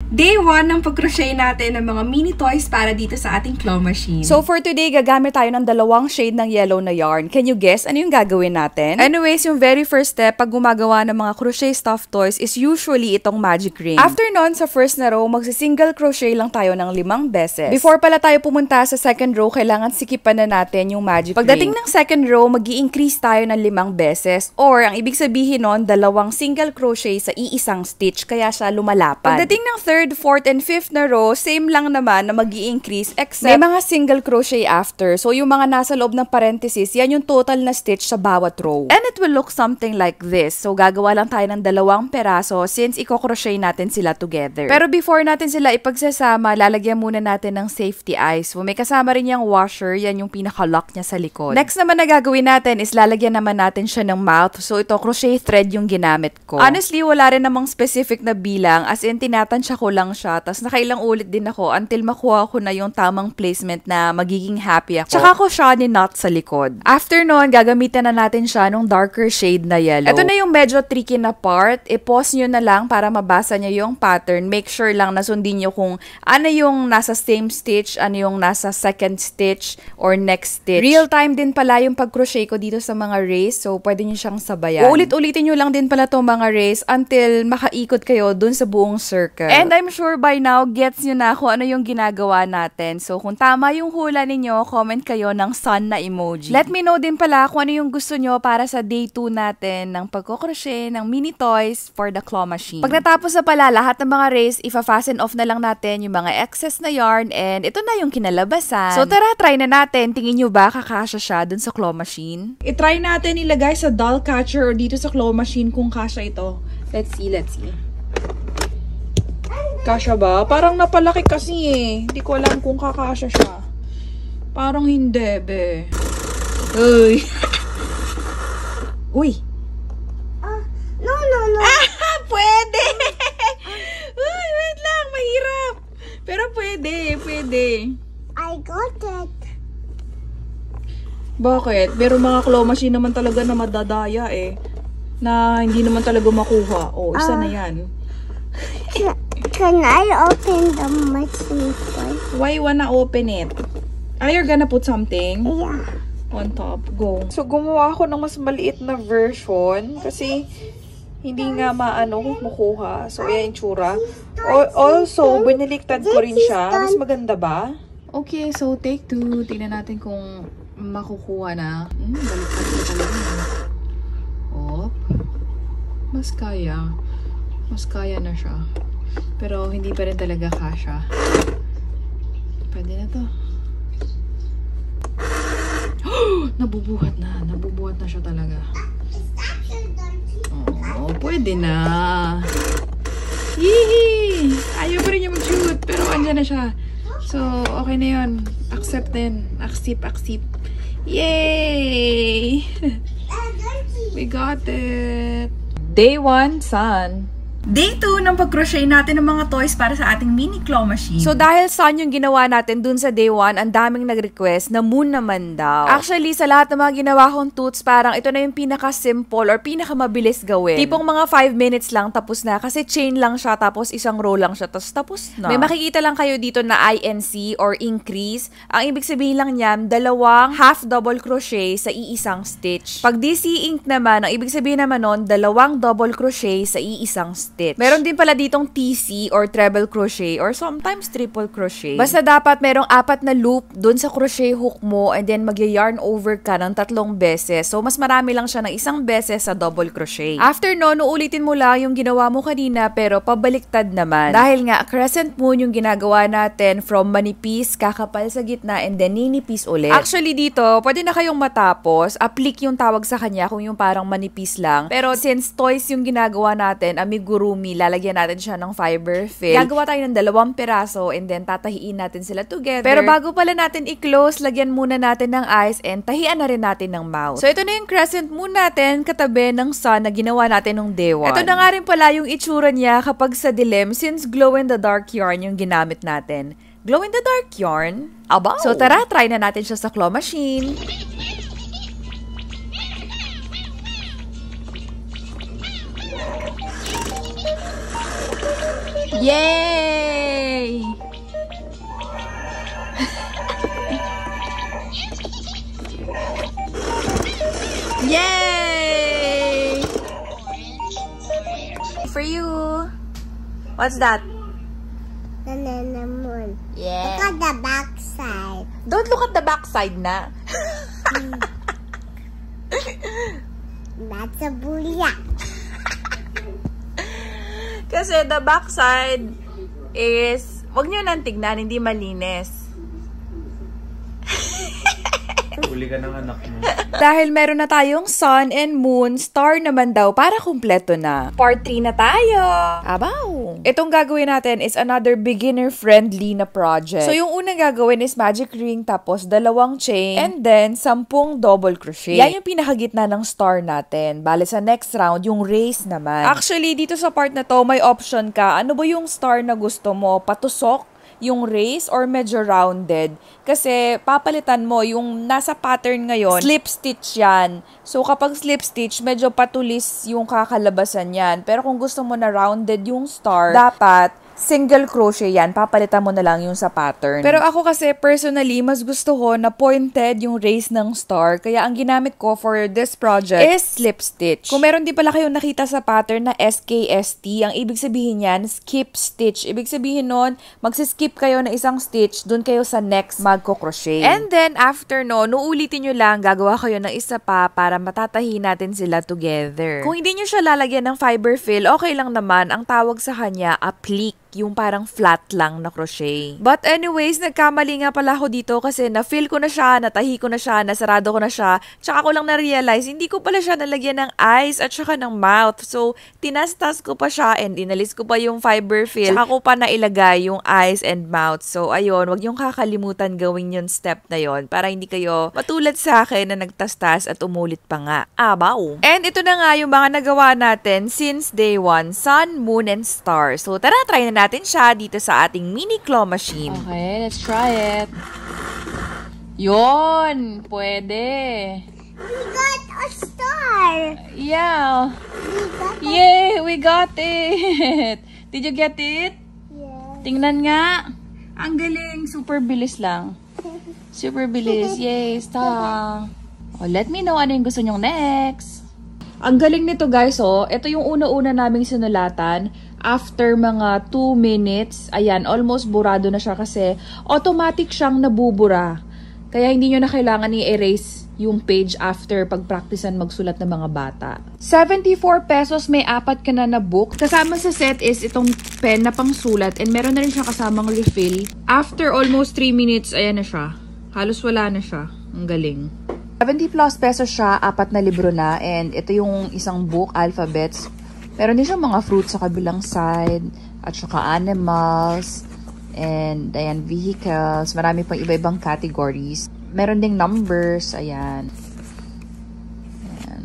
Day 1 ng pag-crochet natin ng mga mini toys para dito sa ating claw machine. So for today, gagamit tayo ng dalawang shade ng yellow na yarn. Can you guess ano yung gagawin natin? Anyways, yung very first step pag gumagawa ng mga crochet stuffed toys is usually itong magic ring. After nun, sa first na row, magsi-single crochet lang tayo ng 5 beses. Before pala tayo pumunta sa second row, kailangan sikipan na natin yung magic ring. Pagdating ng second row, mag-i-increase tayo ng 5 beses. Or, ang ibig sabihin nun, 2 single crochet sa iisang stitch, kaya siya lumalapad. Pagdating ng third, fourth, and fifth na row, same lang naman na mag-i-increase except may mga single crochet after. So, yung mga nasa loob ng parenthesis, yan yung total na stitch sa bawat row. And it will look something like this. So, gagawa lang tayo ng 2 peraso since i-crochet natin sila together. Pero before natin sila ipagsasama, lalagyan muna natin ng safety eyes. So, may kasama rin yung washer, yan yung pinaka-lock niya sa likod. Next naman na gagawin natin is lalagyan naman natin siya ng mouth. So, ito crochet thread yung ginamit ko. Honestly, wala rin namang specific na bilang, as in tinatansya ko lang siya. Tapos nakailang ulit din ako until makuha ko na yung tamang placement na magiging happy ako. Tsaka ko siya ni-knot sa likod. After nun, gagamitan na natin siya nung darker shade na yellow. Ito na yung medyo tricky na part. I-pause nyo na lang para mabasa nyo yung pattern. Make sure lang na sundin nyo kung ano yung nasa same stitch, ano yung nasa second stitch, or next stitch. Real time din pala yung pag-crochet ko dito sa mga race. So, pwede nyo siyang sabayan. Ulit-ulitin nyo lang din pala itong mga race until makaikot kayo dun sa buong circle. And I'm sure by now, gets nyo na kung ano yung ginagawa natin. So, kung tama yung hula ninyo, comment kayo ng sun na emoji. Let me know din pala kung ano yung gusto nyo para sa day 2 natin ng pagko-crochet ng mini toys for the claw machine. Pag natapos na pala lahat ng mga race, ifa-fasten off na lang natin yung mga excess na yarn and ito na yung kinalabasan. So, tara, try na natin. Tingin nyo ba kakasya siya dun sa claw machine? I-try natin ilagay sa doll catcher or dito sa claw machine kung kasya ito. Let's see. Kasya ba? Parang napalaki kasi eh. Hindi ko alam kung kakasya siya. Parang hindi, be. Uy. Uy. No. Ah, pwede! Uy, wait lang. Mahirap. Pero pwede. I got it. Bakit? Pero mga claw machine naman talaga na madadaya eh. Na hindi naman talaga makuha. Oh, isa na yan. Can I open the machine first? Why you wanna open it? Are you gonna put something? Yeah. On top. Go. So, gumawa ako ng mas maliit na version kasi hindi nga makukuha. So, ayan yung tsura. Also, biniliktad ko rin siya. Mas maganda ba? Okay, so take 2. Tingnan natin kung makukuha na. Baliktad ko talaga. Op. Mas kaya na siya. Pero hindi pa rin talaga kasya. Pwede na to. Nabubuhat na siya talaga. Oh, pwede na. Yee! Ayaw pa rin niya mag-shoot, pero andyan na siya. So, okay na yun. Accept din. Accept. Yay! We got it. Day 1, sun. Day 2 ng pag-crochet natin ng mga toys para sa ating mini claw machine. So, dahil sun yung ginawa natin dun sa day 1, ang daming nag-request na moon naman daw. Actually, sa lahat ng mga ginawa kong toots, parang ito na yung pinaka-simple or pinaka-mabilis gawin. Tipong mga 5 minutes lang, tapos na. Kasi chain lang siya, tapos isang row lang siya, tapos na. May makikita lang kayo dito na INC or increase. Ang ibig sabihin lang niyan, 2 half double crochet sa iisang stitch. Pag DC ink naman, ang ibig sabihin naman nun, 2 double crochet sa iisang stitch. Meron din pala ditong TC or treble crochet or sometimes triple crochet. Basta dapat merong 4 na loop dun sa crochet hook mo and then mag-yarn over ka ng 3 beses. So, mas marami lang siya ng 1 beses sa double crochet. After no, uulitin mo lang yung ginawa mo kanina pero pabaliktad naman. Dahil nga, crescent moon yung ginagawa natin from manipis, kakapal sa gitna, and then ninipis ulit. Actually dito, pwede na kayong matapos. Applique yung tawag sa kanya kung yung parang manipis lang. Pero since toys yung ginagawa natin, amigurumi, lalagyan natin siya ng fiber fill. Gagawa tayo ng 2 peraso and then tatahiin natin sila together. Pero bago pala natin i-close, lagyan muna natin ng eyes and tahian na rin natin ng mouth. So ito na yung crescent moon natin katabi ng sun na ginawa natin nung day 1. Ito na nga rin pala yung itsura niya kapag sa dilim since glow in the dark yarn yung ginamit natin. Glow in the dark yarn? Aba! So tara, try na natin siya sa claw machine. Yay! Yay! For you. What's that? Banana moon. Yeah. Look at the back side. Don't look at the back side na. That's a booyah. Kasi the back side is, wag nyo nang tignan, hindi malinis. Uli ka ng anak mo. Dahil meron na tayong sun and moon, star naman daw para kumpleto na. Part 3 na tayo! Abaw! Itong gagawin natin is another beginner-friendly na project. So, yung unang gagawin is magic ring, tapos 2 chain, and then 10 double crochet. Yan yung pinakagitna ng star natin. Bale, sa next round, yung race naman. Actually, dito sa part na to, may option ka. Ano ba yung star na gusto mo? Patusok? Yung race or medyo rounded. Kasi papalitan mo yung nasa pattern ngayon, slip stitch yan. So kapag slip stitch, medyo patulis yung kakalabasan yan. Pero kung gusto mo na rounded yung star, dapat single crochet yan. Papalitan mo na lang yung sa pattern. Pero ako kasi personally, mas gusto ko na pointed yung race ng star. Kaya ang ginamit ko for this project is slip stitch. Kung meron din pala kayong nakita sa pattern na SKST, ang ibig sabihin yan, skip stitch. Ibig sabihin nun, magsiskip kayo na isang stitch, dun kayo sa next magko-crochet. And then, after no, uulitin nyo lang, gagawa kayo ng isa pa para matatahi natin sila together. Kung hindi nyo siya lalagyan ng fiber fill, okay lang naman. Ang tawag sa kanya, applique. Yung parang flat lang na crochet. But anyways, nagkamali nga pala ako dito kasi na-fill ko na siya, natahi ko na siya, nasarado ko na siya. Tsaka ko lang na-realize, hindi ko pala siya nalagyan ng eyes at saka ng mouth. So, tinastas ko pa siya and inalis ko pa yung fiber fill. Tsaka ko pa nailagay yung eyes and mouth. So, ayun, wag yung kakalimutan gawin yung step na yon para hindi kayo matulad sa akin na nagtastas at umulit pa nga. Abaw! And ito na nga yung mga nagawa natin since day 1, sun, moon, and star. So, tara, try na natin siya dito sa ating mini claw machine. Okay, let's try it. Yon, pwede. We got a star. Yeah. We got a Yay, we got it. Did you get it? yeah. Tingnan nga. Ang galing. Super bilis lang. Super bilis. Yay, stop. Oh, let me know ano yung gusto nyong next. Ang galing nito guys, oh. Ito yung una-una naming sinulatan. After mga 2 minutes, ayan, almost burado na siya kasi automatic siyang nabubura. Kaya hindi nyo na kailangan i-erase yung page after pag-practicean magsulat ng mga bata. 74 pesos, may 4 ka na na book. Kasama sa set is itong pen na pangsulat and meron na rin siya kasamang refill. After almost 3 minutes, ayan na siya. Halos wala na siya. Ang galing. 70 plus pesos siya, 4 na libro na, and ito yung isang book, alphabets. Meron din siyang mga fruits sa kabilang side, at saka animals, and ayan, vehicles. Marami pang iba-ibang categories. Meron ding numbers, ayan. Ayan.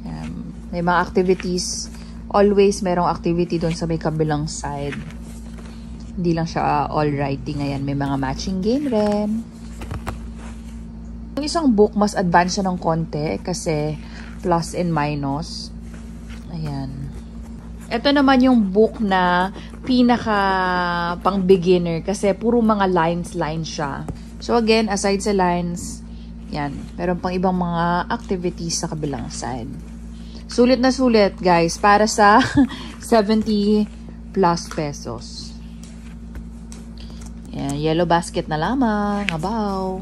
Ayan. May mga activities. Always merong activity doon sa may kabilang side. Hindi lang siya all writing. Ayan, may mga matching game rin. Yung isang book, mas advanced siya ng konti kasi plus and minus. Ayan. Ito naman yung book na pinaka pang beginner kasi puro mga lines siya. So again, aside sa lines, yan, meron pang ibang mga activities sa kabilang side. Sulit na sulit, guys, para sa 70 plus pesos. Yan, yellow basket na lamang. Abaw.